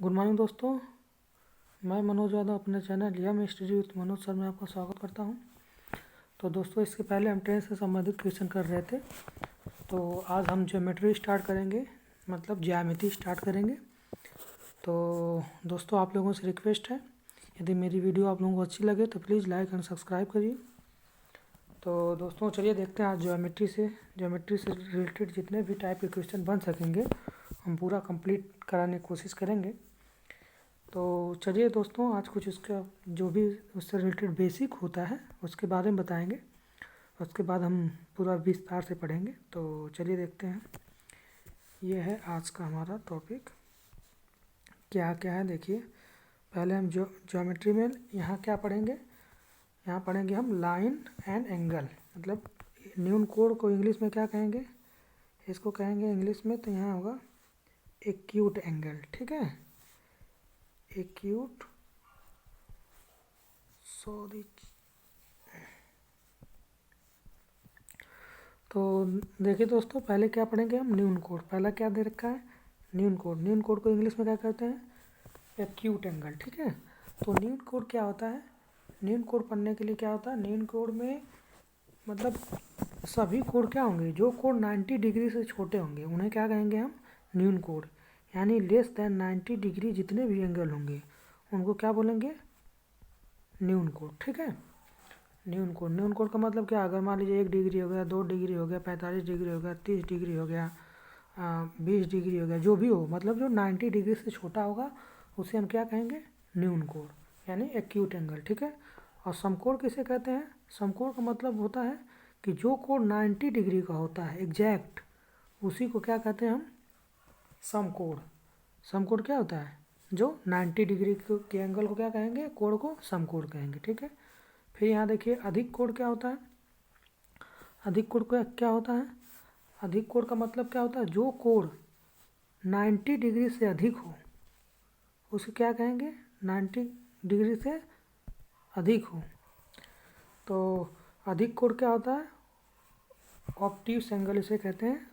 Good morning दोस्तों। मैं मनोज यादव अपने channel yum study with Manoj sir में आपका स्वागत करता हूं। तो दोस्तों, इसके पहले हम टेंस से संबंधित क्वेश्चन कर रहे थे। तो आज हम ज्योमेट्री स्टार्ट करेंगे, मतलब ज्यामिति स्टार्ट करेंगे। तो दोस्तों, आप लोगों से रिक्वेस्ट है, यदि मेरी वीडियो आप लोगों को अच्छी लगे तो प्लीज़ लाइक एंड सब्सक्राइब करिए। तो दोस्तों, चलिए देखते हैं आज ज्योमेट्री से रिलेटेड जितने भी टाइप के क्वेश्चन बन सकेंगे हम पूरा कंप्लीट कराने की कोशिश करेंगे। तो चलिए दोस्तों, आज कुछ इसका जो भी उससे रिलेटेड बेसिक होता है उसके बारे में बताएंगे। उसके बाद हम पूरा विस्तार से पढ़ेंगे। तो चलिए देखते हैं, ये है आज का हमारा टॉपिक। क्या क्या है देखिए। पहले हम ज्योमेट्री में यहाँ क्या पढ़ेंगे, यहाँ पढ़ेंगे हम लाइन एंड एंगल। मतलब न्यून कोड को इंग्लिश में क्या कहेंगे, इसको कहेंगे इंग्लिश में, तो यहाँ होगा एक्यूट एंगल। ठीक है, एक्यूट, सॉरी। तो देखिए दोस्तों, पहले क्या पढ़ेंगे हम, न्यून कोड। पहला क्या दे रखा है, न्यून कोड। न्यून कोड को इंग्लिश में क्या कहते हैं, एक्यूट एंगल। ठीक है, तो न्यून कोड क्या होता है, न्यून कोड पढ़ने के लिए क्या होता है, न्यून कोड में मतलब सभी कोड क्या होंगे, जो कोड 90 डिग्री से छोटे होंगे उन्हें क्या कहेंगे हम, न्यून कोड। यानी लेस देन 90 डिग्री जितने भी एंगल होंगे उनको क्या बोलेंगे, न्यून कोड। ठीक है, न्यून कोड का मतलब क्या, अगर मान लीजिए 1 डिग्री हो गया, 2 डिग्री हो गया, 45 डिग्री हो गया, 30 डिग्री हो गया, 20 डिग्री हो गया, जो भी हो, मतलब जो 90 डिग्री से छोटा होगा उसे हम क्या कहेंगे, न्यून कोड, यानी एक्यूट एंगल। ठीक है, और समकोण किसे कहते हैं, समकोण का मतलब होता है कि जो कोण 90 डिग्री का होता है एग्जैक्ट, उसी को क्या कहते हैं हम, समकोण। समकोण क्या होता है, जो 90 डिग्री के एंगल को क्या कहेंगे, कोण को समकोण कहेंगे। ठीक है, फिर यहाँ देखिए अधिक कोण क्या होता है। अधिक कोण क्या होता है, अधिक कोण का मतलब क्या होता है, जो कोण 90 डिग्री से अधिक हो उसे क्या कहेंगे, 90 डिग्री से अधिक हो। तो अधिक कोण क्या होता है, ऑब्ट्यूस एंगल इसे कहते हैं।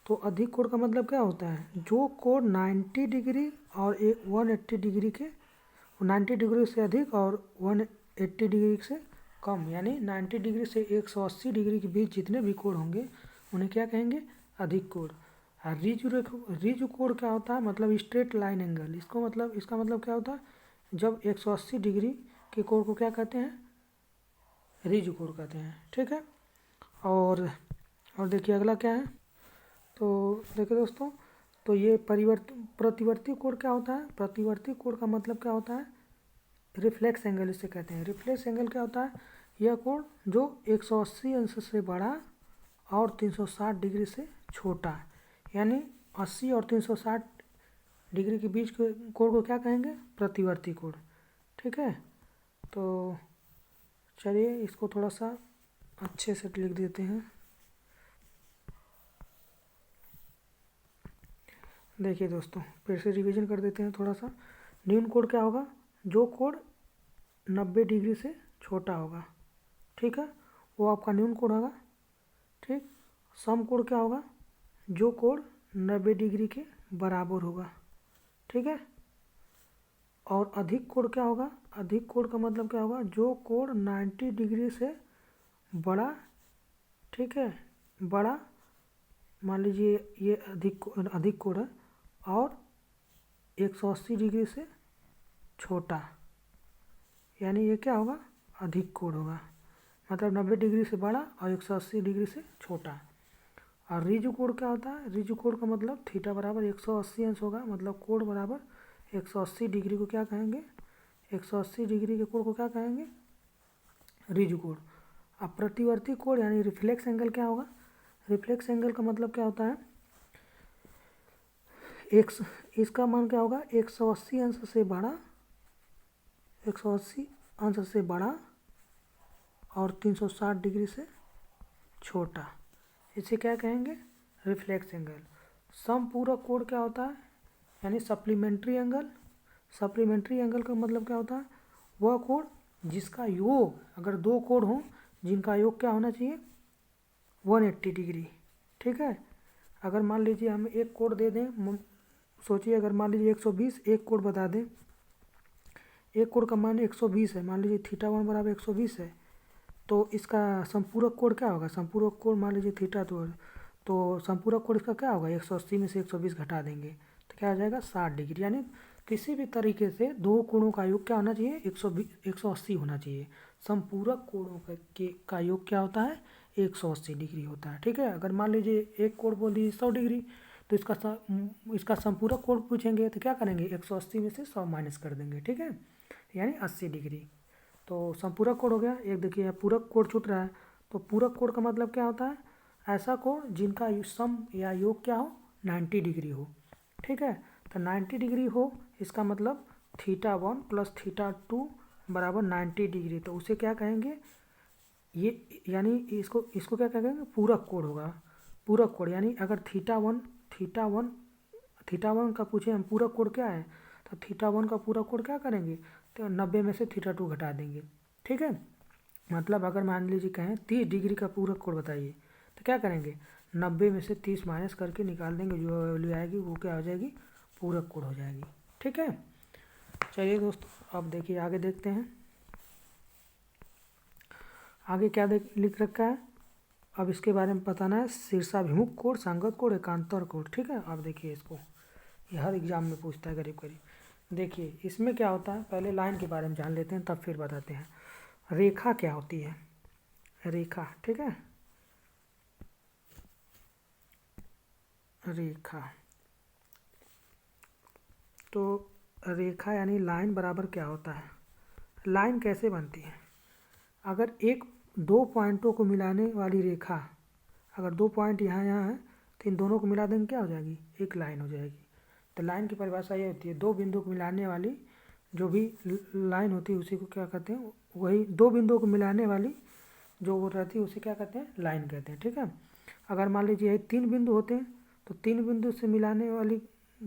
तो अधिक कोण का मतलब क्या होता है, जो कोण 90 डिग्री और 180 डिग्री के, 90 डिग्री से अधिक और 180 डिग्री से कम, यानी 90 डिग्री से 180 डिग्री के बीच जितने भी कोण होंगे उन्हें क्या कहेंगे, अधिक कोण। और रिज कोण क्या होता है, मतलब स्ट्रेट लाइन एंगल। इसका मतलब क्या होता है, जब 180 डिग्री के कोण को क्या कहते हैं, रिज कोण कहते हैं। ठीक है, और देखिए अगला क्या है। तो देखिए दोस्तों, तो ये प्रतिवर्ती कोण क्या होता है, प्रतिवर्ती कोण का मतलब क्या होता है, रिफ्लेक्स एंगल इसे कहते हैं। रिफ्लेक्स एंगल क्या होता है, यह कोण जो 180 अंश से बड़ा और 360 डिग्री से छोटा, यानी 80 और 360 डिग्री के बीच के कोण को क्या कहेंगे, प्रतिवर्ती कोण। ठीक है, तो चलिए इसको थोड़ा सा अच्छे से लिख देते हैं। देखिए दोस्तों, फिर से रिवीजन कर देते हैं थोड़ा सा। न्यून कोण क्या होगा, जो कोण 90 डिग्री से छोटा होगा। ठीक है, वो आपका न्यून कोण होगा। ठीक, सम कोण क्या होगा, जो कोण 90 डिग्री के बराबर होगा। ठीक है, और अधिक कोण क्या होगा, अधिक कोण का मतलब क्या होगा, जो कोण 90 डिग्री से बड़ा, ठीक है, बड़ा, मान लीजिए ये अधिक कोण है, और 180 डिग्री से छोटा, यानी ये क्या होगा, अधिक कोण होगा। मतलब 90 डिग्री से बड़ा और 180 डिग्री से छोटा। और रिज कोण क्या होता है, रिज कोण का मतलब थीटा बराबर 180 अंश होगा, मतलब कोण बराबर 180 डिग्री को क्या कहेंगे, 180 डिग्री के कोण को क्या कहेंगे, रिज कोण। अब प्रतिवर्ती कोण यानी रिफ्लेक्स एंगल क्या होगा, रिफ्लेक्स एंगल का मतलब क्या होता है, इसका मान क्या होगा, 180 अंश से बड़ा, 180 अंश से बड़ा और 360 डिग्री से छोटा, इसे क्या कहेंगे, रिफ्लेक्स एंगल। समपूरक कोण क्या होता है, यानी सप्लीमेंट्री एंगल। सप्लीमेंट्री एंगल का मतलब क्या होता है, वह कोण जिसका योग, अगर दो कोण हो जिनका योग क्या होना चाहिए, 180 डिग्री। ठीक है, अगर मान लीजिए हम एक कोण दे दें, सोचिए अगर मान लीजिए 120 एक कोण बता दें, एक कोण का मान 120 है, मान लीजिए थीटा वन बराबर 120 है, तो इसका संपूरक कोण क्या होगा? संपूरक कोण मान लीजिए थीटा तो संपूरक कोण इसका क्या होगा? 180 में से 120 घटा देंगे तो क्या हो जाएगा? 60 डिग्री। यानी किसी भी तरीके से दो कोणों का योग क्या होना चाहिए? 180 होना चाहिए। संपूरक कोणों का योग क्या होता है? 180 डिग्री होता है। ठीक है, अगर मान लीजिए एक कोण बोल दीजिए 100 डिग्री, तो इसका संपूरक कोण पूछेंगे तो क्या करेंगे? 180 में से 100 माइनस कर देंगे। ठीक है, यानी 80 डिग्री। तो संपूरक कोण हो गया। एक देखिए पूरक कोण छूट रहा है, तो पूरक कोण का मतलब क्या होता है? ऐसा कोण जिनका सम या योग क्या हो? 90 डिग्री हो। ठीक है, तो 90 डिग्री हो इसका मतलब theta one plus theta two बराबर 90 डिग्री, तो उसे क्या कहेंगे? ये यानी इसको क्या कहेंगे? पूरक कोण होगा। पूरक कोण यानी अगर थीटा वन का पूछे हम पूरक कोण क्या है, तो थीटा वन का पूरक कोण क्या करेंगे? तो 90 में से थीटा टू घटा देंगे। ठीक है, मतलब अगर मान लीजिए कहें 30 डिग्री का पूरक कोण बताइए, तो क्या करेंगे? 90 में से 30 माइनस करके निकाल देंगे, जो वैल्यू आएगी वो क्या हो जाएगी? पूरक कोण हो जाएगी। ठीक है, चलिए दोस्तों अब देखिए आगे देखते हैं। आगे क्या लिख रखा है, अब इसके बारे में बताना है। शीर्षाभिमुख कोण, संगत कोण, एकांतर कोण। ठीक है, अब देखिए इसको, ये हर एग्जाम में पूछता है करीब करीब। देखिए इसमें क्या होता है, पहले लाइन के बारे में जान लेते हैं तब फिर बताते हैं। रेखा क्या होती है? रेखा, ठीक है, रेखा। तो रेखा यानी लाइन बराबर क्या होता है? लाइन कैसे बनती है? अगर एक दो पॉइंटों को मिलाने वाली रेखा, अगर दो पॉइंट यहाँ यहाँ है तो इन दोनों को मिला देंगे क्या हो जाएगी? एक लाइन हो जाएगी। तो लाइन की परिभाषा ये होती है, दो बिंदु को मिलाने वाली जो भी लाइन होती है उसी को क्या कहते हैं? वही दो बिंदुओं को मिलाने वाली जो वो रहती है उसे क्या कहते हैं? लाइन कहते हैं। ठीक है, अगर मान लीजिए तीन बिंदु होते हैं तो तीन बिंदु से मिलाने वाली,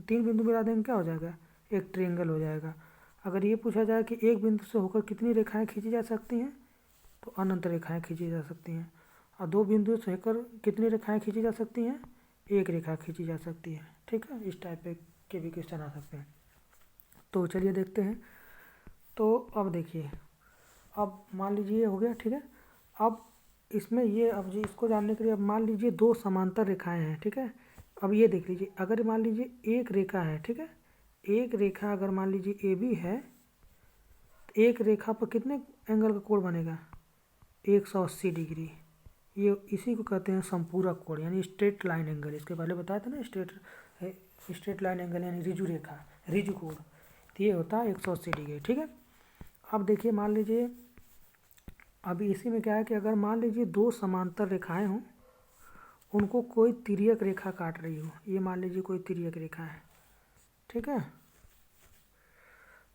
तीन बिंदु मिला देंगे क्या हो जाएगा? एक ट्रायंगल हो जाएगा। अगर ये पूछा जाए कि एक बिंदु से होकर कितनी रेखाएं खींची जा सकती हैं, तो अनंत रेखाएं खींची जा सकती हैं। और दो बिंदु से होकर कितनी रेखाएं खींची जा सकती हैं? एक रेखा खींची जा सकती है। ठीक है, इस टाइप के भी क्वेश्चन आ सकते हैं। तो चलिए देखते हैं। तो अब देखिए, अब मान लीजिए ये हो गया। ठीक है, अब इसमें ये, अब जी इसको जानने के लिए अब मान लीजिए दो समांतर रेखाएं हैं। ठीक है, अब ये देख लीजिए, अगर मान लीजिए एक रेखा है, ठीक है, एक रेखा अगर मान लीजिए ए बी है, तो एक रेखा पर कितने एंगल का कोण बनेगा? 180 डिग्री। ये इसी को कहते हैं संपूरक कोण यानी स्ट्रेट लाइन एंगल। इसके पहले बताया था ना, स्ट्रेट लाइन एंगल यानी रिजु रेखा, रिजु कोण, तो ये होता है 180 डिग्री। ठीक है, अब देखिए मान लीजिए, अभी इसी में क्या है कि अगर मान लीजिए दो समांतर रेखाएं हों, उनको कोई तिर्यक रेखा काट रही हो, ये मान लीजिए कोई तिर्यक रेखा है। ठीक है,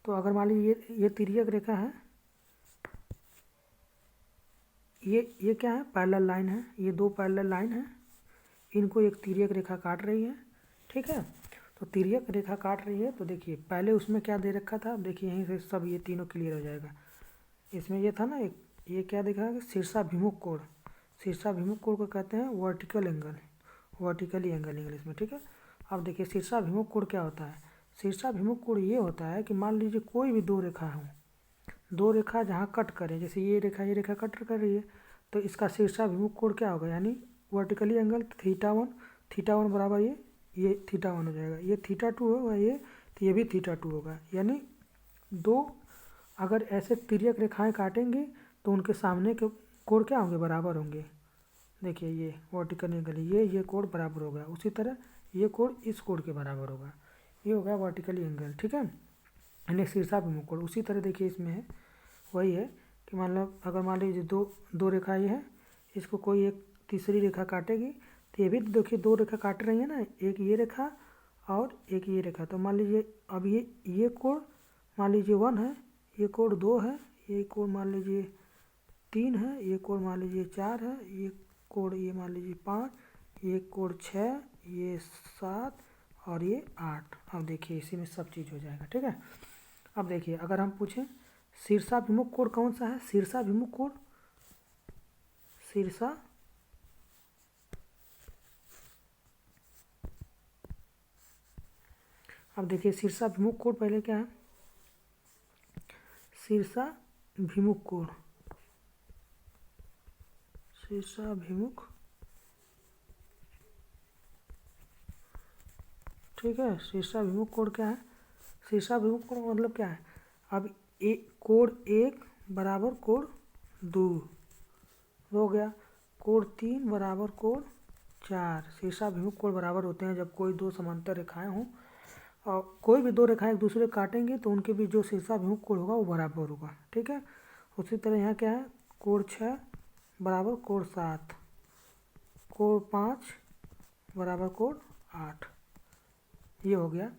तो अगर मान लीजिए ये तिर्यक रेखा है, ये क्या है? पैरेलल लाइन है, ये दो पैरेलल लाइन है, इनको एक तिर्यक रेखा काट रही है। ठीक है, तो तिर्यक रेखा काट रही है, तो देखिए पहले उसमें क्या दे रखा था, अब देखिए यहीं से सब ये तीनों क्लियर हो जाएगा। इसमें ये था ना एक, ये क्या दिखा है? शीर्षाभिमुख कोण। शीर्षाभिमुख कोण को कहते हैं vertical angle, vertically angle English में। ठीक है, अब देखिए शीर्षाभिमुख कोण क्या होता है? शीर्षाभिमुख कोण ये होता है कि मान लीजिए कोई भी दो रेखा हो, दो रेखा जहाँ कट करें, जैसे ये रेखा कट कर रही है, तो इसका शीर्षाभिमुख कोण क्या होगा? यानी वर्टिकली एंगल थीटा वन बराबर ये थीटा वन हो जाएगा, ये थीटा टू होगा, ये तो ये भी थीटा टू होगा। यानी दो अगर ऐसे तिर्यक रेखाएं काटेंगे तो उनके सामने के कोण क्या होंगे? बराबर होंगे। देखिए ये वर्टिकल एंगल, ये कोण बराबर होगा, उसी तरह ये कोण इस कोण के बराबर होगा, ये हो गया वर्टिकली एंगल। ठीक है, यानी शीर्षाभिमुख कोण। उसी तरह देखिए इसमें है, वही है कि मतलब अगर मान लीजिए दो रेखा ये है, इसको कोई एक तीसरी रेखा काटेगी, तो ये भी देखिए दो रेखा काट रही है ना, एक ये रेखा और एक ये रेखा। तो मान लीजिए अब ये कोण मान लीजिए 1 है, ये कोण 2 है, ये कोण मान लीजिए 3 है, ये कोण मान लीजिए 4 है, ये कोण ये मान लीजिए 5, ये कोण 6, ये 7 और ये 8। अब देखिए इसी में सब चीज़ हो जाएगा। ठीक है, अब देखिए अगर हम पूछें शीर्षाभिमुख कोण कौन सा है? शीर्षाभिमुख कोण, अब देखिए शीर्षाभिमुख कोण पहले क्या है, शीर्षाभिमुख कोण, शीर्षाभिमुख, ठीक है। शीर्षाभिमुख कोण क्या है, शीर्षाभिमुख कोण मतलब क्या है, अब कोण 1 बराबर कोण 2 हो गया, कोण 3 बराबर कोण 4। शीर्षाभिमुख कोण बराबर होते हैं जब कोई दो समांतर रेखाएं हों और कोई भी दो रेखाएं एक दूसरे को काटेंगे तो उनके बीच जो शीर्षाभिमुख कोण होगा वो बराबर होगा, ठीक है। उसी तरह यहाँ क्या है, कोण 6 बराबर कोण 7, कोण 5 बराबर कोण 8, ये हो गया।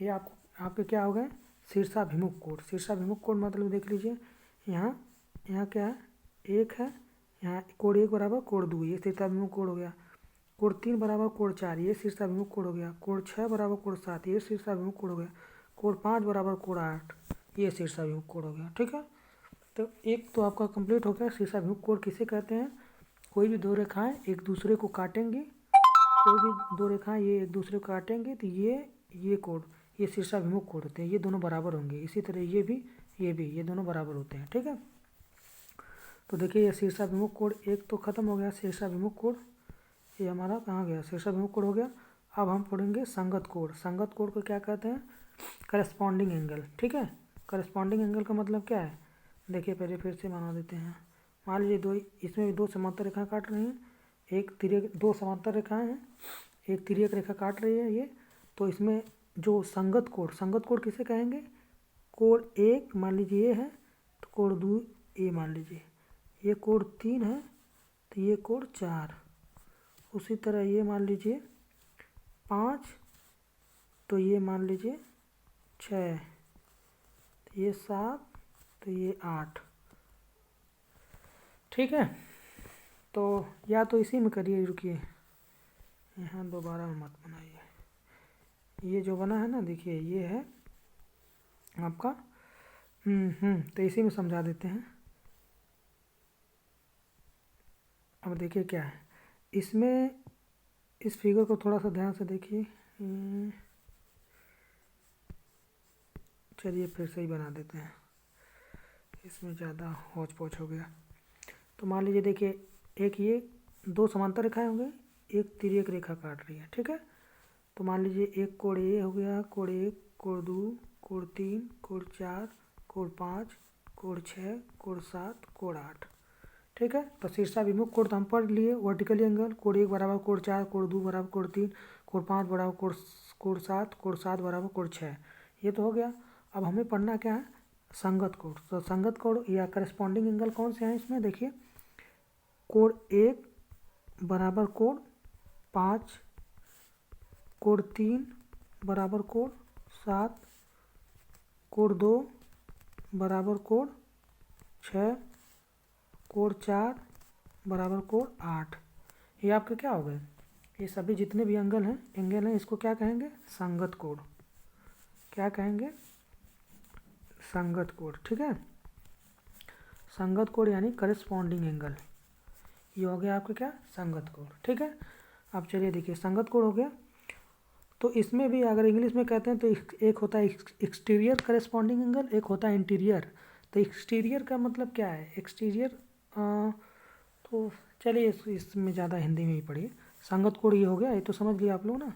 ये आपके क्या हो गए, शीर्षाभिमुख कोण। शीर्षाभिमुख कोण मतलब देख लीजिए, यहाँ क्या है, 1 है, यहाँ कोण 1 बराबर कोण 2, ये शीर्षाभिमुख कोण हो गया। कोण 3 बराबर कोण 4, ये शीर्षाभिमुख कोण हो गया। कोण 6 बराबर कोण 7, ये शीर्षाभिमुख कोण हो गया। कोण 5 बराबर कोण 8, ये शीर्षाभिमुख कोण हो गया, ठीक है। तो एक तो आपका कंप्लीट हो गया। शीर्षाभिमुख कोण किसे कहते हैं, कोई भी दो रेखाएं एक दूसरे को काटेंगी, कोई भी दो रेखाएं ये एक दूसरे को काटेंगे तो ये कोण, ये शीर्षाभिमुख कोण होते हैं, ये दोनों बराबर होंगे। इसी तरह ये दोनों बराबर होते हैं, ठीक है। तो देखिए ये शीर्षाभिमुख कोण एक तो खत्म हो गया। शीर्षाभिमुख कोण ये हमारा कहाँ गया, शीर्षाभिमुख कोण हो गया। अब हम पढ़ेंगे संगत कोण। संगत कोण को क्या कहते हैं, करस्पॉन्डिंग एंगल, ठीक है। करस्पॉन्डिंग एंगल का मतलब क्या है, देखिए पहले फिर से बना देते हैं। मान लीजिए इसमें भी दो समांतर रेखा काट रही हैं, एक तिर्यक, दो समांतर रेखाएं हैं, एक तिर्यक रेखा काट रही है ये, तो इसमें जो संगत कोण किसे कहेंगे, कोण 1 मान लीजिए ये है तो कोण 2 ये मान लीजिए, ये कोण 3 है तो ये कोण 4, उसी तरह ये मान लीजिए 5 तो ये मान लीजिए 6, तो ये 7 तो ये 8, ठीक है। तो या तो इसी में करिए, रुकिए यहाँ दोबारा मत बनाइए। ये जो बना है ना, देखिए ये है आपका तो इसी में समझा देते हैं। अब देखिए क्या है इसमें, इस फिगर को थोड़ा सा ध्यान से देखिए। चलिए फिर से ही बना देते हैं, इसमें ज़्यादा हौच पौच हो गया। तो मान लीजिए देखिए, एक ये दो समांतर रेखाएं होंगे, एक तिर्यक रेखा काट रही है, ठीक है। तो मान लीजिए एक कोण ए हो गया, कोण 1, कोण 2, कोण 3, कोण 4, कोण 5, कोण 6, कोण 7, कोण 8, ठीक है। तो शीर्षाभिमुख कोण तो हम पढ़ लिए, वर्टिकली एंगल, कोण 1 बराबर कोण 4, कोण 2 बराबर कोण 3, कोण 5 बराबर कोण 7, कोण 7 बराबर कोण 6, ये तो हो गया। अब हमें पढ़ना क्या है, संगत कोण। तो संगत कोण या करस्पॉन्डिंग एंगल कौन से हैं इसमें, देखिए कोण 1 बराबर कोण 5, कोण 3 बराबर कोण 7, कोण 2 बराबर कोण 6, कोण 4 बराबर कोण 8, ये आपके क्या हो गए, ये सभी जितने भी एंगल हैं इसको क्या कहेंगे, संगत कोण। क्या कहेंगे, संगत कोण, ठीक है। संगत कोण यानी करस्पॉन्डिंग एंगल, ये हो गया आपका क्या, संगत कोण, ठीक है। अब चलिए देखिए संगत कोण हो गया। तो इसमें भी अगर इंग्लिश में कहते हैं तो एक होता है एक्सटीरियर करस्पॉन्डिंग एंगल, एक होता है इंटीरियर। तो एक्सटीरियर का मतलब क्या है, एक्सटीरियर तो चलिए इसमें ज़्यादा हिंदी में ही पढ़िए। संगत कोण ये हो गया, ये तो समझ लिया आप लोग ना,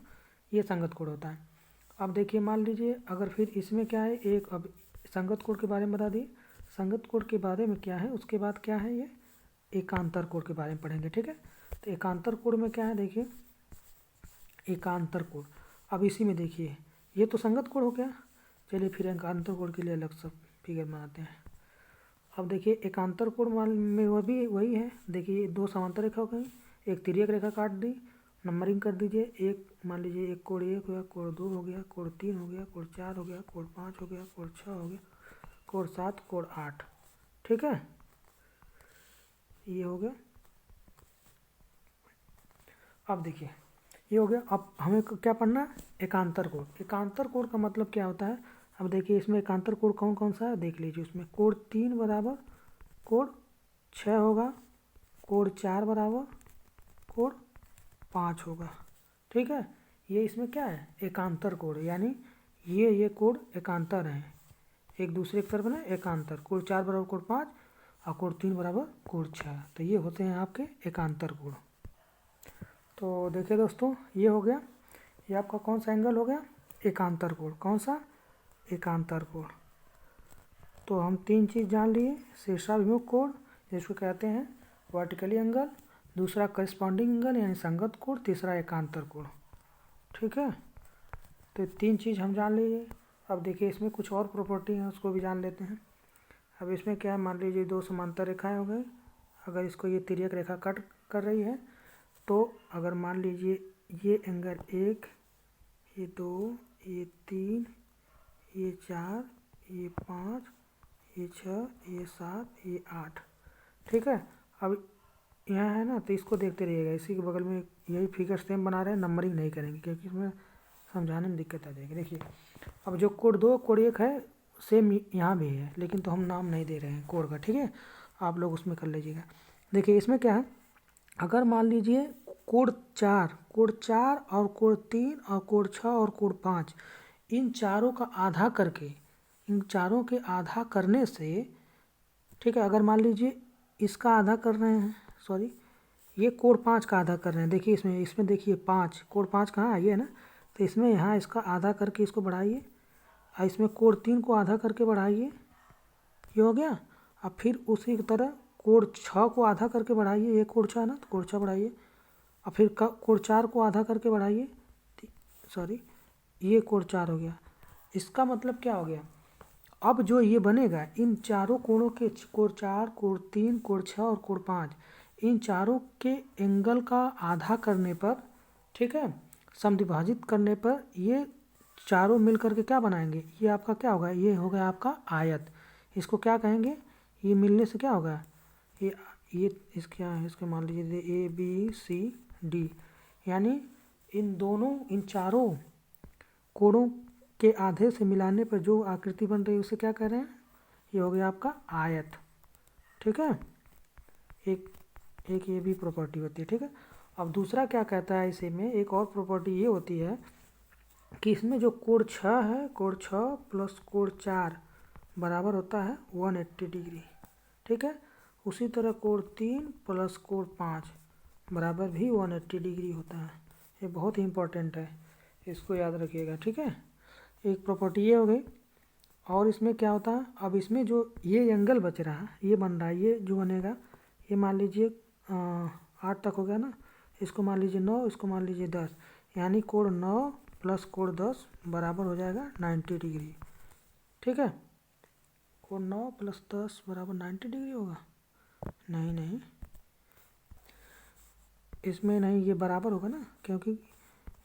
ये संगत कोण होता है। अब देखिए मान लीजिए अगर फिर इसमें क्या है, एक अब संगत कोण के बारे में बता दिए। संगत कोण के बारे में क्या है, उसके बाद क्या है, ये एकांतर कोण के बारे में पढ़ेंगे, ठीक है। तो एकांतर कोण में क्या है, देखिए एकांतर कोण। अब इसी में देखिए ये तो संगत कोण हो गया, चलिए फिर एकांतर कोण के लिए अलग सब फिगर बनाते हैं। अब देखिए एकांतर कोण में वह भी वही है, देखिए दो समांतर रेखा हो गई, एक तिर्यक रेखा काट दी, नंबरिंग कर दीजिए। एक मान लीजिए एक कोण 1 हो गया, कोण 2 हो गया, कोण 3 हो गया, कोण 4 हो गया, कोण 5 हो गया, कोण 6 हो गया, कोण 7, कोण 8, ठीक है, ये हो गया। अब देखिए ये हो गया। अब हमें क्या पढ़ना है, एकांतर कोण। एकांतर कोण का मतलब क्या होता है, अब देखिए इसमें एकांतर कोण कौन कौन सा है देख लीजिए। उसमें कोण 3 बराबर कोण 6 होगा, कोण 4 बराबर कोण 5 होगा, ठीक है। ये इसमें क्या है, एकांतर कोण, यानी ये कोण एकांतर हैं, एक दूसरे की तरफ ना एकांतर। कोण 4 बराबर कोण 5 और कोण 3 बराबर कोण 6, तो ये होते हैं आपके एकांतर कोण। तो देखिए दोस्तों, ये हो गया, ये आपका कौन सा एंगल हो गया, एकांतर कोण। कौन सा, एकांतर कोण। तो हम 3 चीज़ जान लिए, शीर्षाभिमुख कोण जिसको कहते हैं वर्टिकली एंगल, दूसरा करस्पॉन्डिंग एंगल यानी संगत कोण, तीसरा एकांतर कोण। ठीक है, तो 3 चीज़ हम जान लिए। अब देखिए इसमें कुछ और प्रॉपर्टी हैं, उसको भी जान लेते हैं। अब इसमें क्या है, मान लीजिए 2 समांतर रेखाएं हो गई, अगर इसको ये तिर्यक रेखा कट कर रही है, तो अगर मान लीजिए ये एंगल 1, ये 2, ये 3, ये 4, ये 5, ये 6, ये 7, ये 8। ठीक है, अब यहाँ है ना, तो इसको देखते रहिएगा। इसी के बगल में यही फिगर सेम बना रहे हैं, नंबरिंग नहीं करेंगे क्योंकि इसमें समझाने में दिक्कत आ जाएगी। देखिए अब जो कोण 2 कोण 1 है सेम यहाँ भी है, लेकिन तो हम नाम नहीं दे रहे हैं कोण का। ठीक है, आप लोग उसमें कर लीजिएगा। देखिए इसमें क्या है, अगर मान लीजिए कोण 4 और कोण 3 और कोण 6 और कोण 5, इन चारों का आधा करके, इन चारों के आधा करने से, ठीक है, अगर मान लीजिए इसका आधा कर रहे हैं, सॉरी ये कोण 5 का आधा कर रहे हैं। देखिए इसमें देखिए 5, कोण 5 कहाँ है, ये है ना, तो इसमें यहाँ इसका आधा करके इसको बढ़ाइए, और इसमें कोण 3 को आधा करके बढ़ाइए, ये हो गया। अब फिर उसी की तरह कोण 6 को आधा करके बढ़ाइए, ये कोण 6 है ना, तो कोण 6 बढ़ाइए, और फिर कोण 4 को आधा करके बढ़ाइए, सॉरी ये कोण 4 हो गया। इसका मतलब क्या हो गया, अब जो ये बनेगा इन चारों कोणों के, कोण 4, कोण 3, कोण 6 और कोण 5, इन चारों के एंगल का आधा करने पर, ठीक है, समद्विभाजित करने पर ये चारों मिल करके क्या बनाएंगे, ये आपका क्या होगा, ये होगा आपका आयत। इसको क्या कहेंगे, ये मिलने से क्या होगा, ये इसके मान लीजिए ABCD, यानी इन दोनों, इन चारों कोणों के आधे से मिलाने पर जो आकृति बन रही है उसे क्या कह रहे हैं, ये हो गया आपका आयत। ठीक है, एक ये भी प्रॉपर्टी होती है। ठीक है, अब दूसरा क्या कहता है, इसी में एक और प्रॉपर्टी ये होती है कि इसमें जो कोण 6 है, कोण 6 प्लस कोण 4 बराबर होता है 180 डिग्री। ठीक है, उसी तरह कोण 3 प्लस कोण 5 बराबर भी 180 डिग्री होता है। ये बहुत ही इंपॉर्टेंट है, इसको याद रखिएगा। ठीक है, एक प्रॉपर्टी ये हो गई। और इसमें क्या होता है, अब इसमें जो ये एंगल बच रहा है, ये बन रहा है, ये जो बनेगा, ये मान लीजिए 8 तक हो गया ना, इसको मान लीजिए 9, इसको मान लीजिए 10, यानी कोण 9 प्लस कोण 10 बराबर हो जाएगा 90 डिग्री। ठीक है, कोण 9 प्लस 10 बराबर 90 डिग्री होगा, नहीं इसमें नहीं, ये बराबर होगा ना, क्योंकि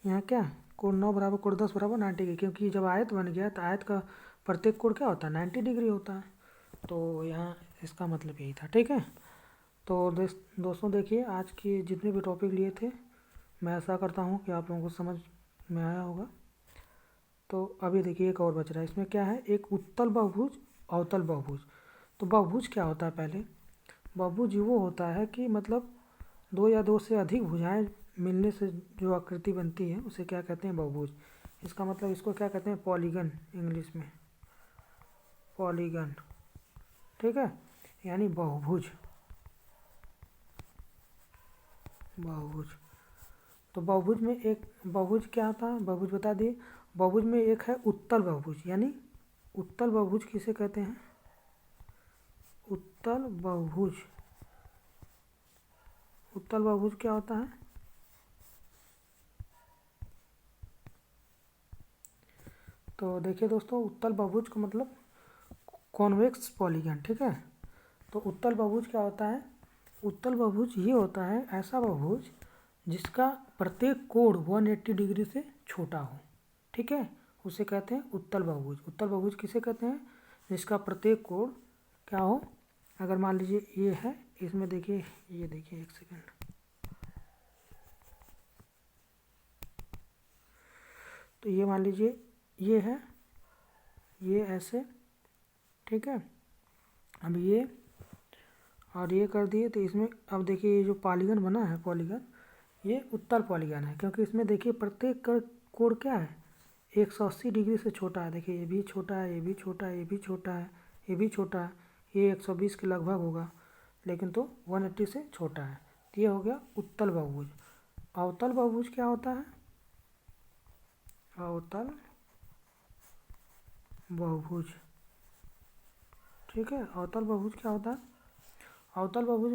यहाँ क्या, कोण 9 बराबर कोण 10 बराबर 90 डिग्री, क्योंकि जब आयत बन गया तो आयत का प्रत्येक कोण क्या होता है, 90 डिग्री होता है। तो यहाँ इसका मतलब यही था। ठीक है, तो दोस्तों देखिए, आज के जितने भी टॉपिक लिए थे, मैं ऐसा करता हूँ कि आप लोगों को समझ में आया होगा। तो अभी देखिए एक और बच रहा है, इसमें क्या है, एक उत्तल बहुभुज, अवतल बहुभुज। तो बहुभुज क्या होता है, पहले बहुभुज वो होता है कि मतलब 2 या 2 से अधिक भुजाएं मिलने से जो आकृति बनती है उसे क्या कहते हैं, बहुभुज। इसका मतलब इसको क्या कहते हैं, पॉलीगन, इंग्लिश में पॉलीगन। ठीक है, यानी बहुभुज, बहुभुज। तो बहुभुज में एक बहुभुज क्या होता है, बहुभुज बता दिए। बहुभुज में एक है उत्तल बहुभुज, यानी उत्तल बहुभुज किसे कहते हैं, उत्तल बहुभुज। उत्तल बहुभुज क्या होता है, तो देखिए दोस्तों, उत्तल बहुभुज का मतलब कॉन्वेक्स पॉलीगन। ठीक है, तो उत्तल बहुभुज क्या होता है, उत्तल बहुभुज ये होता है ऐसा बहुभुज जिसका प्रत्येक कोण 180 डिग्री से छोटा हो। ठीक है, उसे कहते हैं उत्तल बहुभुज। उत्तल बहुभुज किसे कहते हैं, जिसका प्रत्येक कोण क्या हो, अगर मान लीजिए ये है, इसमें देखिए, ये देखिए एक सेकेंड, तो ये मान लीजिए ये है, ये ऐसे, ठीक है, अब ये और ये कर दिए, तो इसमें अब देखिए ये जो पॉलीगन बना है, पॉलीगन ये उत्तल पॉलीगन है, क्योंकि इसमें देखिए प्रत्येक कोण क्या है, 180 डिग्री से छोटा है। देखिए ये भी छोटा है, ये भी छोटा है, ये भी छोटा है, ये भी छोटा है, ये 120 के लगभग होगा, लेकिन तो 180 से छोटा है। तो ये हो गया उत्तल बहुभुज। अवतल बहुभुज क्या होता है? अवतल बहुभुज, ठीक है। अवतल बहुभुज क्या होता है? अवतल बहुभुज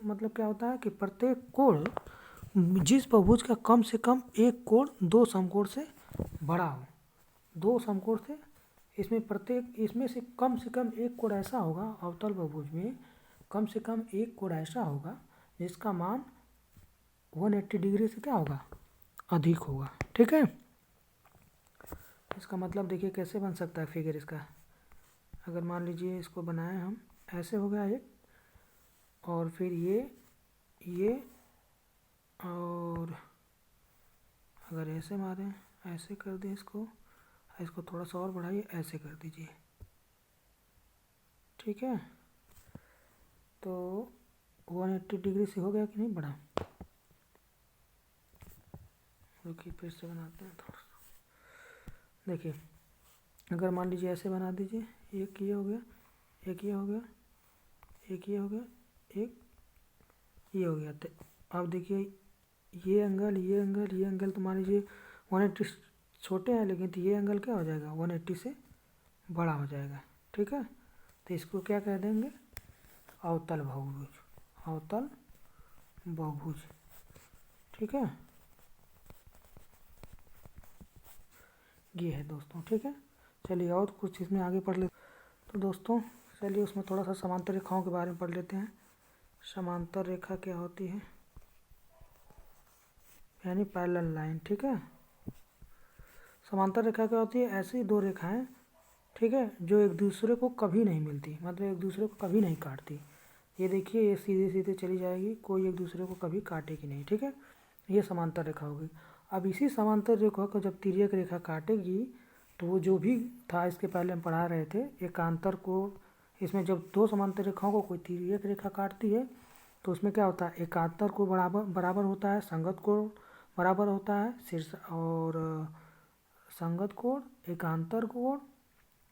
मतलब क्या होता है कि प्रत्येक कोण, जिस बहुभुज का कम से कम एक कोण दो समकोण से बड़ा हो, दो समकोण से, इसमें से कम एक कोण ऐसा होगा, अवतल बहुभुज में कम से कम एक कोण ऐसा होगा जिसका मान 180 डिग्री से क्या होगा? अधिक होगा, ठीक है। इसका मतलब देखिए कैसे बन सकता है फिगर इसका। अगर मान लीजिए इसको बनाए हम, ऐसे हो गया एक, और फिर ये और अगर ऐसे मारें, ऐसे कर दें इसको थोड़ा सा और बढ़ाइए, ऐसे कर दीजिए, ठीक है। तो 180 डिग्री से हो गया कि नहीं बढ़ा? रुकिए फिर से बनाते हैं थोड़ा सा। देखिए अगर मान लीजिए ऐसे बना दीजिए, एक ये हो गया, एक ये हो गया, एक ये हो गया, एक ये हो गया। तो अब देखिए ये एंगल, ये एंगल, ये एंगल, तो मान लीजिए 180 छोटे हैं, लेकिन तो ये एंगल क्या हो जाएगा? 180 से बड़ा हो जाएगा, ठीक है। तो इसको क्या कह देंगे? अवतल बहुभुज, अवतल बहुभुज, ठीक है। ये है दोस्तों, ठीक है। चलिए और कुछ इसमें आगे पढ़ ले। तो दोस्तों चलिए उसमें थोड़ा सा समांतर रेखाओं के बारे में पढ़ लेते हैं। समांतर रेखा क्या होती है? यानी पैरेलल लाइन, ठीक है। समांतर रेखा क्या होती है? ऐसी दो रेखाएं, ठीक है, जो एक दूसरे को कभी नहीं मिलती, मतलब एक दूसरे को कभी नहीं काटती। ये देखिए ये सीधे सीधे चली जाएगी, कोई एक दूसरे को कभी काटेगी नहीं, ठीक है। ये समांतर रेखा होगी। अब इसी समांतर रेखा को जब तिर्यक रेखा काटेगी, तो वो जो भी था इसके पहले हम पढ़ा रहे थे एकांतर कोण, इसमें जब दो समांतर रेखाओं को कोई तिर्यक रेखा काटती है तो उसमें क्या होता है? एकांतर कोण बराबर होता है, संगत कोण बराबर होता है, शीर्ष और संगत कोण, एकांतर कोण,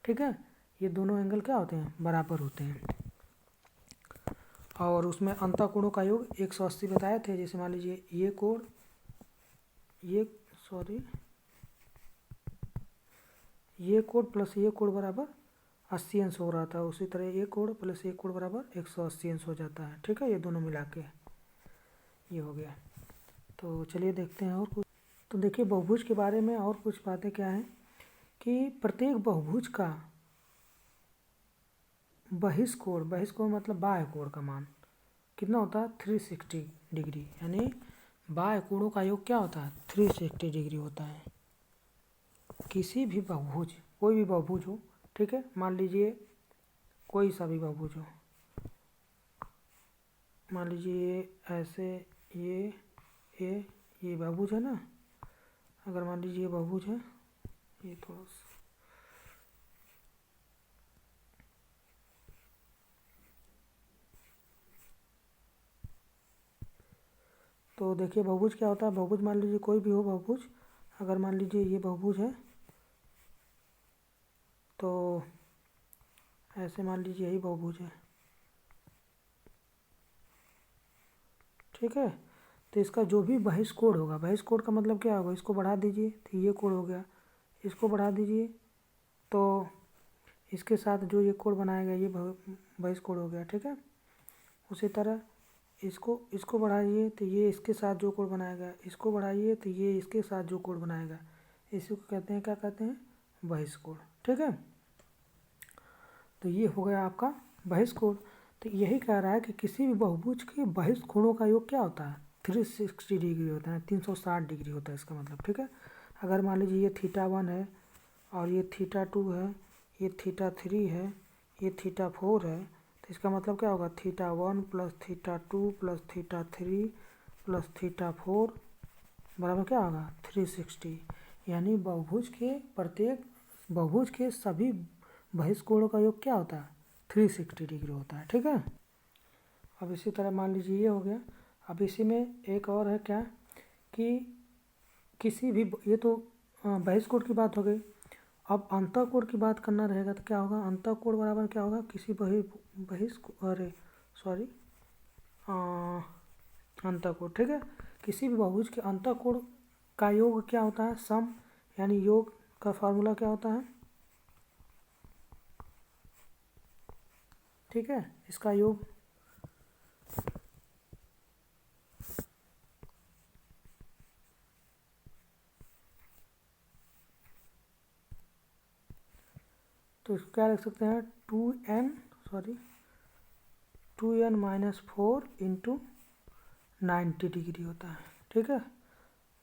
ठीक है। ये दोनों एंगल क्या होते हैं? बराबर होते हैं। और उसमें अंतःकोणों का योग 180 बताए थे। जैसे मान लीजिए ये कोण, ये कोण प्लस ये कोण बराबर 80 अंश हो रहा था, उसी तरह ये कोण प्लस ये कोण बराबर 180 अंश हो जाता है, ठीक है। ये दोनों मिला के ये हो गया। तो चलिए देखते हैं और कुछ। तो देखिए बहुभुज के बारे में और कुछ बातें क्या हैं कि प्रत्येक बहुभुज का बहिष्कोण मतलब बाह्य कोण का मान कितना होता है? 360 डिग्री, यानी बाह्य कोणों का योग क्या होता है? 360 डिग्री होता है। किसी भी बहुभुज, कोई भी बहुभुज हो, ठीक है, मान लीजिए कोई सा भी बहुभुज हो, मान लीजिए ऐसे ये बहुभुज है ना। अगर मान लीजिए ये बहुभुज है, ये थोड़ा सा, तो देखिए बहुभुज क्या होता है? बहुभुज मान लीजिए कोई भी हो बहुभुज, अगर मान लीजिए ये बहुभुज है तो ऐसे मान लीजिए यही बहुभुज है, ठीक है। तो इसका जो भी बहिष्कोण होगा, बहिष्कोण का मतलब क्या होगा? इसको बढ़ा दीजिए तो ये कोण हो गया, इसको बढ़ा दीजिए तो इसके साथ जो ये कोण बनाएगा ये बहिष्कोण हो गया, ठीक है। उसी तरह इसको बढ़ाइए तो ये इसके साथ जो कोण बनाएगा, इसको बढ़ाइए तो ये इसके साथ जो कोण बनाएगा, इसी को कहते हैं, क्या कहते हैं? बहिष्कोण, ठीक है। तो ये हो गया आपका बहिष्कोण। तो यही कह रहा है कि किसी भी बहुभुज के बहिष्कोणों का योग क्या होता है? 360 डिग्री होता है, 360 डिग्री होता है इसका मतलब, ठीक है। अगर मान लीजिए ये θ1 है और ये θ2 है, ये θ3 है, ये θ4 है, तो इसका मतलब क्या होगा? θ1 प्लस θ2 प्लस θ3 प्लस θ4 बराबर क्या होगा? 360। यानी बहुभुज के सभी बहिष्कोणों का योग क्या होता है? 360 डिग्री होता है, ठीक है। अब इसी तरह मान लीजिए ये हो गया। अब इसी में एक और है क्या कि किसी भी, ये तो बहिष्कोण की बात हो गई। अब अंतःकोण की बात करना रहेगा तो क्या होगा, अंतःकोण बराबर क्या होगा, किसी अरे सॉरी अंतःकोण, ठीक है। किसी भी बहुभुज के अंतःकोण का योग क्या होता है, सम, यानी योग का फार्मूला क्या होता है, ठीक है, इसका योग तो इसको क्या लिख सकते हैं, 2n माइनस 4 इंटू 90 डिग्री होता है, ठीक है।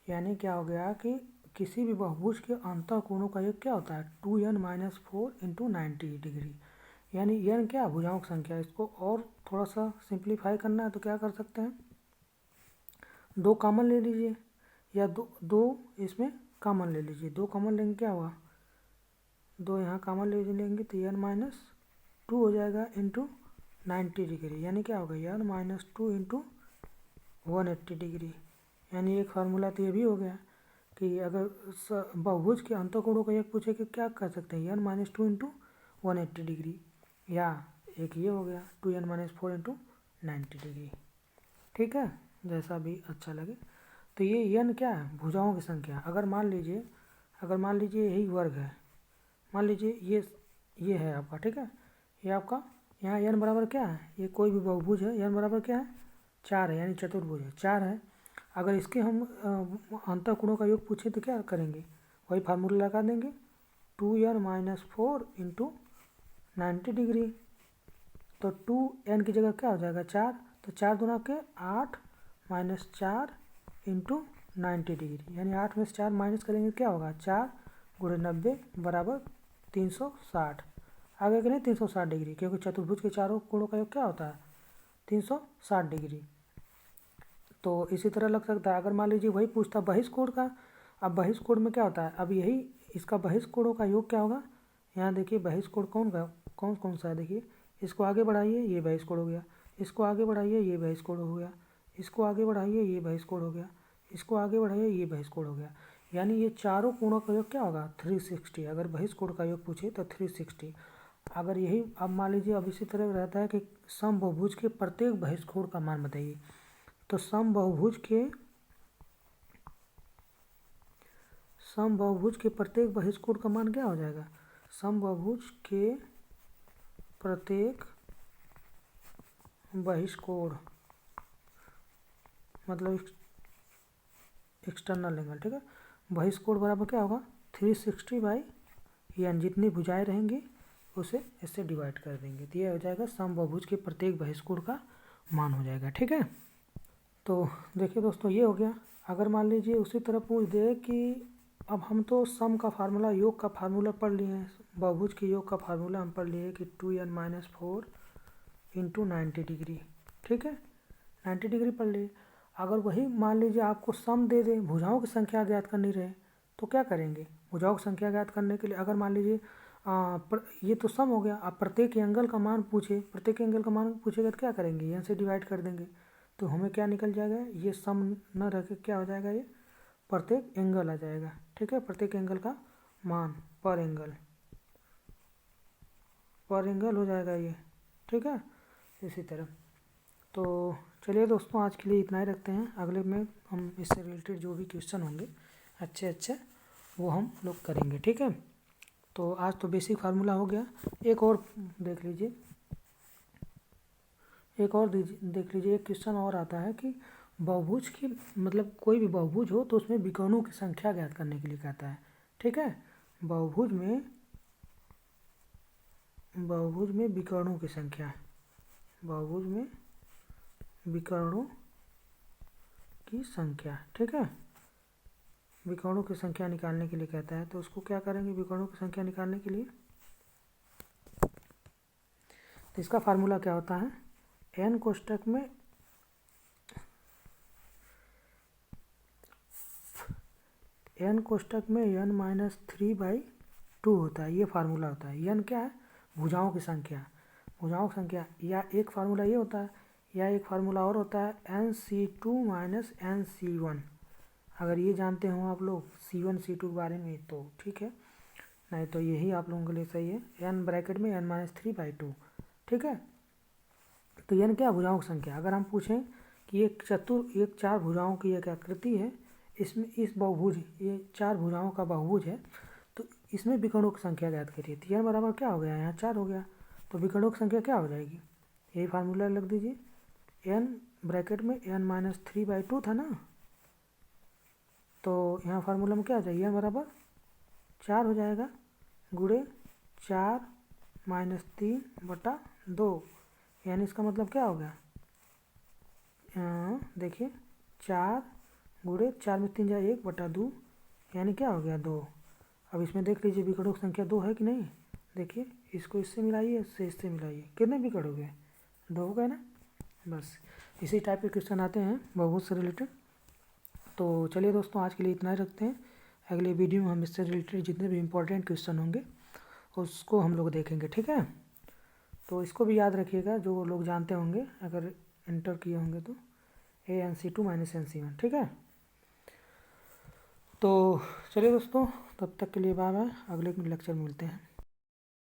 यानी क्या हो गया कि किसी भी बहुभुज के अंतःकोणों का योग क्या होता है, 2n माइनस 4 इंटू 90 डिग्री। यानी n क्या, भुजाओं की संख्या। इसको और थोड़ा सा सिंप्लीफाई करना है तो क्या कर सकते हैं, 2 कॉमन ले लीजिए, या दो इसमें कॉमन ले लीजिए। 2 कॉमन लेंगे क्या होगा, 2 यहाँ कॉमन लेंगे तो n माइनस 2 हो जाएगा इंटू 90 डिग्री। यानी क्या होगा, n माइनस 2 इंटू 180 डिग्री। यानी एक फार्मूला तो ये भी हो गया कि अगर बहुभुज के अंतःकोणों का एक पूछे कि क्या कर सकते हैं, n माइनस 2 इंटू 180 डिग्री, या एक ये हो गया 2n माइनस 4 इंटू 90 डिग्री, ठीक है, जैसा भी अच्छा लगे। तो ये n क्या है, भुजाओं की संख्या। अगर मान लीजिए यही वर्ग है, मान लीजिए ये है आपका, ठीक है, ये आपका यहाँ n बराबर क्या है, ये कोई भी बहुभुज है, n बराबर क्या है, 4 है, यानी चतुर्भुज है, 4 है। अगर इसके हम अंतःकोणों का योग पूछे तो क्या करेंगे, वही फार्मूला लगा देंगे, 2n माइनस 4 इंटू 90 डिग्री। तो 2n की जगह क्या हो जाएगा, 4, तो 4 दूना के 8 माइनस 4 इंटू 90 डिग्री। यानी 8 में से 4 माइनस करेंगे क्या होगा, 4 गुणे 90 बराबर 360। आगे करें 360 डिग्री, क्योंकि चतुर्भुज के चारों कोणों का योग क्या होता है, 360 डिग्री। तो इसी तरह लग सकता है, अगर मान लीजिए वही पूछता बहिष्कोण का। अब बहिष्कोण में क्या होता है, अब यही इसका बहिष्कोणों का योग क्या होगा, यहाँ देखिए बहिष्कोण कौन कौन सा है, देखिए इसको आगे बढ़ाइए ये बहिष्कोण हो गया, इसको आगे बढ़ाइए ये बहिष्कोण हो गया, इसको आगे बढ़ाइए ये बहिष्कोण हो गया, इसको आगे बढ़ाइए ये बहिष्कोण हो गया। यानी ये चारों कोणों का योग क्या होगा, 360। अगर बहिष्कोण का योग पूछे तो 360। अगर यही अब मान लीजिए, अब इसी तरह रहता है कि समबहुभुज के प्रत्येक बहिष्कोण का मान बताइए। तो समबहुभुज के प्रत्येक बहिष्कोण का मान क्या हो जाएगा, समबहुभुज के प्रत्येक बहिष्कोण मतलब एक्सटर्नल एंगल, ठीक है। बहिष्कोण बराबर क्या होगा, 360 बाई n, जितनी भुजाएं रहेंगी उसे इससे डिवाइड कर देंगे, तो ये हो जाएगा समबहुभुज के प्रत्येक बहिष्कोण का मान हो जाएगा, ठीक है। तो देखिए दोस्तों, ये हो गया। अगर मान लीजिए उसी तरह पूछ दे कि अब हम तो सम का फार्मूला, योग का फार्मूला पढ़ लिए हैं, बहुभुज के योग का फार्मूला हम पढ़ लिए कि 2n माइनस 4 इंटू 90 डिग्री, ठीक है, 90 डिग्री पढ़ लिए। अगर वही मान लीजिए आपको सम दे दे, भुजाओं की संख्या ज्ञात करनी रहे, तो क्या करेंगे, भुजाओं की संख्या ज्ञात करने के लिए अगर मान लीजिए ये तो सम हो गया, आप प्रत्येक एंगल का मान पूछेगा तो क्या करेंगे, यहाँ से डिवाइड कर देंगे, तो हमें क्या निकल जाएगा, ये सम न रह के क्या हो जाएगा, ये प्रत्येक एंगल आ जाएगा, ठीक है, प्रत्येक एंगल का मान पर एंगल हो जाएगा ये, ठीक है, इसी तरह। तो चलिए दोस्तों, आज के लिए इतना ही रखते हैं। अगले में हम इससे रिलेटेड जो भी क्वेश्चन होंगे अच्छे वो हम लोग करेंगे, ठीक है। तो आज तो बेसिक फार्मूला हो गया। एक और देख लीजिए, एक क्वेश्चन और आता है कि बहुभुज की मतलब कोई भी बहुभुज हो तो उसमें विकर्णों की संख्या ज्ञात करने के लिए कहता है, ठीक है। बहुभुज में विकर्णों की संख्या, बहुभुज में विकर्णों की संख्या, ठीक है, विकर्णों की संख्या निकालने के लिए कहता है। तो उसको क्या करेंगे, विकर्णों की संख्या निकालने के लिए तो इसका फार्मूला क्या होता है, n कोष्टक में n माइनस 3/2 होता है, ये फार्मूला होता है। n क्या है, भुजाओं की संख्या, या एक फार्मूला ये होता है, या एक फार्मूला और होता है NC2 माइनस NC1। अगर ये जानते हो आप लोग C1 C2 के बारे में तो ठीक है, नहीं तो यही आप लोगों के लिए सही है। n ब्रैकेट में n-3/2, ठीक है। तो n क्या, भुजाओं की संख्या। अगर हम पूछें कि एक चार भुजाओं की एक आकृति है, इसमें इस बहुभुज, ये चार भुजाओं का बहुभुज है, तो इसमें विकर्णों की संख्या ज्ञात करिए। तो n बराबर क्या हो गया, यहाँ 4 हो गया, तो विकर्णों की संख्या क्या हो जाएगी, यही फार्मूला लिख दीजिए। n ब्रैकेट में n-3/2 था ना, तो यहाँ फार्मूला में क्या हो जाएगी, n बराबर 4 हो जाएगा, गुणे 4-3/2, यानी इसका मतलब क्या हो गया, देखिए 4 गुणे 4 में 3 जाए 1/2, यानी क्या हो गया 2। अब इसमें देख लीजिए विकर्णों की संख्या 2 है कि नहीं, देखिए इसको इससे मिलाइए, इससे मिलाइए, कितने विकर्ण हो गए, 2 हो गए ना। बस इसी टाइप के क्वेश्चन आते हैं बहुभुज से रिलेटेड। तो चलिए दोस्तों, आज के लिए इतना ही रखते हैं। अगले वीडियो में हम इससे रिलेटेड जितने भी इम्पोर्टेंट क्वेश्चन होंगे उसको हम लोग देखेंगे, ठीक है। तो इसको भी याद रखिएगा, जो लोग जानते होंगे अगर इंटर किए होंगे तो, ANC2 - NC1, ठीक है। तो चलिए दोस्तों, तब तक के लिए बाय बाय, अगले लेक्चर में मिलते हैं।